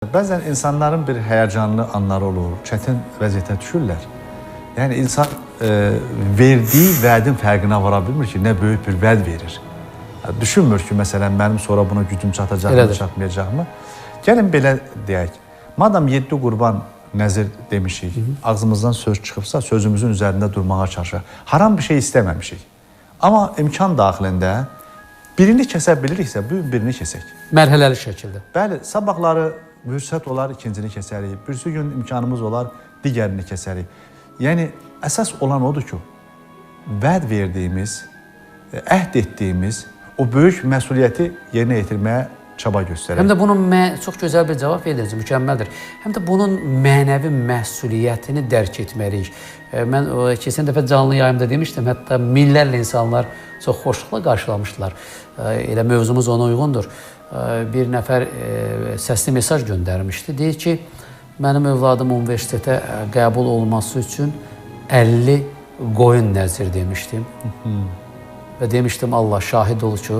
Bəzən insanların bir həyəcanlı anları olur, çətin vəziyyətə düşürlər. Yəni, insan verdiyi vədin fərqinə vara bilmir ki, nə böyük bir vəd verir. Düşünmür ki, məsələn, mənim sonra buna gücüm çatacaqmı, çatmayacaqmı? Gəlin belə deyək, madam 7 qurban nəzir demişik, ağzımızdan söz çıxıbsa, sözümüzün üzərində durmağa çalışaq. Haram bir şey istəməmişik. Amma imkan daxilində birini kəsə biliriksə, birini kəsək. Mərhələli şəkildə. Bəli, sabahları fürsət olar, ikincini kəsərik. Birisi gün imkanımız olar, digərini kəsərik. Yəni, əsas olan odur ki, vəd verdiyimiz, əhd etdiyimiz o böyük məsuliyyəti yerinə yetirməyə çaba göstərək. Həm də bunun çox gözəl bir cavab verdiniz, mükəmməldir. Həm də bunun mənəvi məsuliyyətini dərk etməliyik. Mən keçən dəfə canlı yayımda demişdim, hətta minlərlə insanlar çox xoşluqla qarşılamışdılar. Elə mövzumuz ona uyğundur. Bir nəfər səsli mesaj göndərmişdi. Deyir ki, mənim övladım universitetə qəbul olması üçün 50 qoyun nəzir demişdim. Və demişdim, Allah şahid ol ki,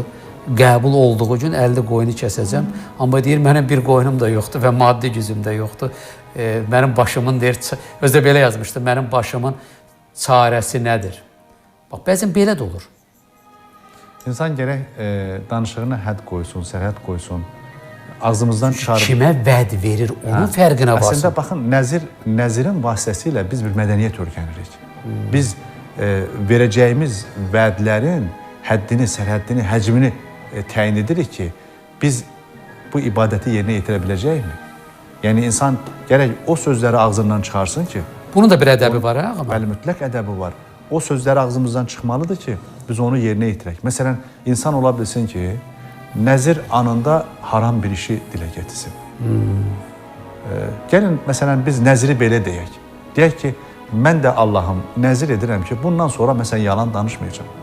qəbul olduğu gün 50 qoyunu kəsəcəm. Amma deyir, mənim bir qoyunum da yoxdur və maddi gücüm də yoxdur. Mənim başımın, deyir, özdə belə yazmışdı, mənim başımın çarəsi nədir? Bax, bəzən belə də olur. İnsan gərək danışığına hədd qoysun, sərhəd qoysun, ağzımızdan çıxarıb... Kimə vəd verir, onun fərqinə basın. Əslində, baxın, nəzirin vasitəsilə biz bir mədəniyyət öyrənirik. Biz verəcəyimiz vədlərin həddini, sərhəddini, həcmini təyin edirik ki, biz bu ibadəti yerinə yetirə biləcəyikmi? Yəni, insan gərək o sözləri ağzından çıxarsın ki... Bunun da bir ədəbi var, hə? Bəli, mütləq ədəbi var. O sözləri ağzımızdan çıxmalıdır ki, biz onu yerinə yetirək. Məsələn, insan ola bilsin ki, nəzir anında haram bir işi dilə getirsin. Gəlin, məsələn, biz nəziri belə deyək. Deyək ki, mən də Allahım nəzir edirəm ki, bundan sonra məsələn, yalan danışmayacağım.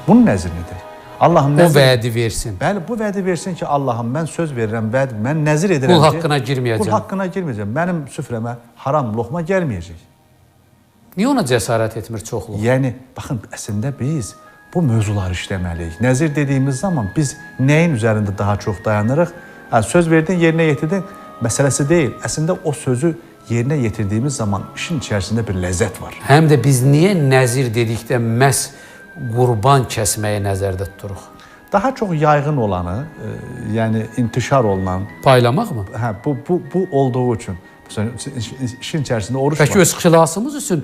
Bunun nəzirini deyək. Allahım o vədi versin. Bəli, bu vədi versin ki, Allahım, mən söz verirəm, mən nəzir edirəm ki... Qul haqqına girməyəcəm. Qul haqqına girməyəcəm. Mənim süfrəmə haram loğma gəlməyəcək. Niyə ona cəsarət etmir çoxluq? Yəni, baxın, əslində biz bu mövzuları işləməliyik. Nəzir dediyimiz zaman biz nəyin üzərində daha çox dayanırıq? Söz verdin, yerinə yetirdin, məsələsi deyil. Əslində o sözü yerinə yetirdiyimiz zaman işin içərisində bir ləzzət var. Həm də biz niyə nəzir dedikdə məhz qurban kəsməyi nəzərdə tuturuq? Daha çox yayğın olanı, yəni intişar olunan... Paylamaq mı? Hə, bu olduğu üçün. İşin içərisində oruç var. Pəki öz xilasımız üçün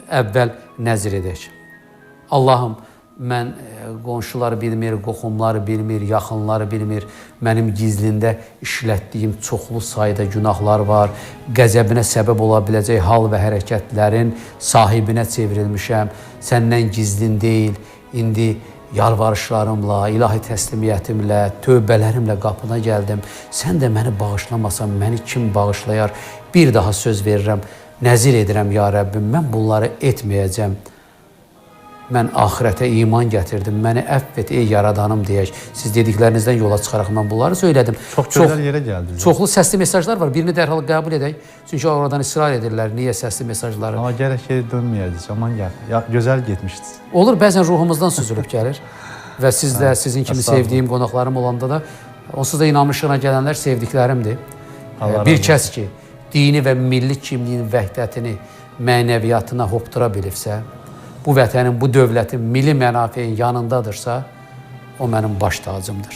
əvvəl nəzir edək. Allahım, mən qonşuları bilmir, qohumları bilmir, yaxınları bilmir. Mənim gizlində işlətdiyim çoxlu sayda günahlar var. Qəzəbinə səbəb ola biləcək hal və hərəkətlərin sahibinə çevrilmişəm. Səndən gizlin deyil, indi yalvarışlarımla, ilahi təslimiyyətimlə, tövbələrimlə qapına gəldim. Sən də məni bağışlamasan, məni kim bağışlayar? Bir daha söz verirəm, nəzir edirəm, ya Rəbbim, mən bunları etməyəcəm. Mən axirətə iman gətirdim, məni əfv et, ey yaradanım deyək. Siz dediklərinizdən yola çıxaraq mən bunları söylədim. Çox gözəl yerə gəldiniz. Çoxlu səsli mesajlar var, birini dərhal qəbul edək. Çünki oradan israr edirlər, niyə səsli mesajları. Amma gərək ki, dönməyəcək, aman gəl. Gözəl getmişdiniz. Olur, bəzən ruhumuzdan süzülüb gəlir. Və siz də, sizin kimi sevdiyim qonaqlarım olanda da, onsuz da inanmışlığına gələnlər sevdiklərimdir. Bir kəs ki, dini və milli kimliyin vəhdətini, mənəviyyatına hopdura bilibsə, bu vətənin, bu dövlətin milli mənafeyin yanındadırsa, o mənim baş tacımdır.